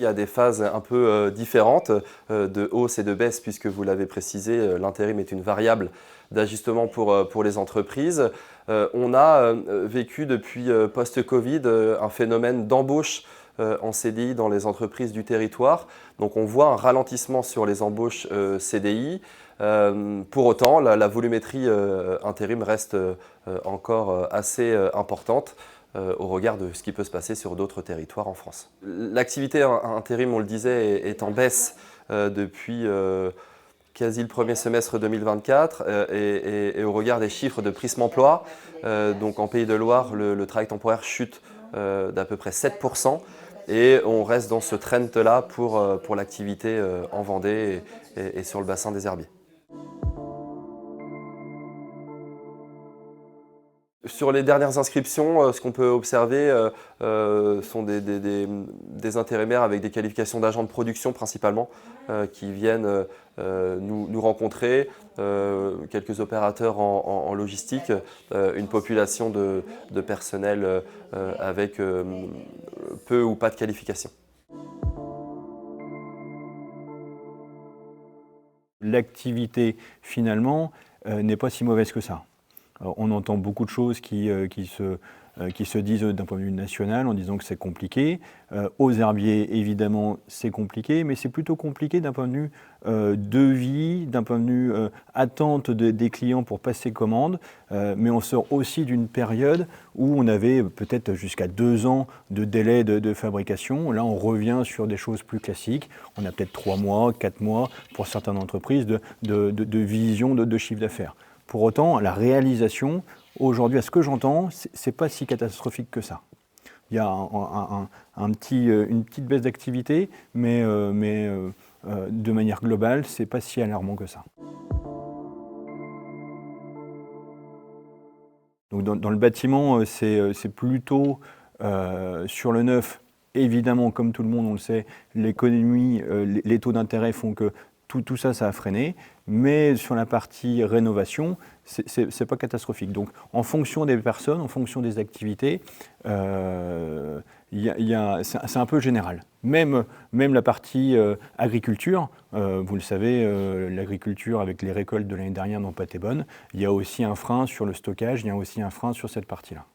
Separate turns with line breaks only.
Il y a des phases un peu différentes de hausse et de baisse puisque vous l'avez précisé, l'intérim est une variable d'ajustement pour les entreprises. On a vécu depuis post-Covid un phénomène d'embauche en CDI dans les entreprises du territoire. Donc on voit un ralentissement sur les embauches CDI. Pour autant, la volumétrie intérim reste encore assez importante au regard de ce qui peut se passer sur d'autres territoires en France. L'activité intérim, on le disait, est en baisse depuis quasi le premier semestre 2024 et au regard des chiffres de Prism Emploi, donc en Pays de Loire, le travail temporaire chute d'à peu près 7%. Et on reste dans ce trend-là pour l'activité en Vendée et sur le bassin des Herbiers. Sur les dernières inscriptions, ce qu'on peut observer sont des intérimaires avec des qualifications d'agents de production principalement qui viennent nous rencontrer, quelques opérateurs en logistique, une population de personnel avec peu ou pas de qualification.
L'activité, finalement, n'est pas si mauvaise que ça. Alors, on entend beaucoup de choses qui se disent d'un point de vue national en disant que c'est compliqué. Aux herbiers, évidemment, c'est compliqué, mais c'est plutôt compliqué d'un point de vue devis, d'un point de vue attente des clients pour passer commande. Mais on sort aussi d'une période où on avait peut-être jusqu'à 2 ans de délai de fabrication. Là, on revient sur des choses plus classiques. On a peut-être 3 mois, 4 mois pour certaines entreprises de vision de chiffre d'affaires. Pour autant, la réalisation, aujourd'hui, à ce que j'entends, c'est pas si catastrophique que ça. Il y a une petite baisse d'activité, mais de manière globale, c'est pas si alarmant que ça. Donc dans le bâtiment, c'est plutôt sur le neuf. Évidemment, comme tout le monde, on le sait, l'économie, les taux d'intérêt font que tout ça, ça a freiné. Mais sur la partie rénovation, c'est pas catastrophique. Donc, en fonction des personnes, en fonction des activités, c'est un peu général. Même la partie agriculture, vous le savez, l'agriculture avec les récoltes de l'année dernière n'ont pas été bonnes. Il y a aussi un frein sur le stockage, il y a aussi un frein sur cette partie-là.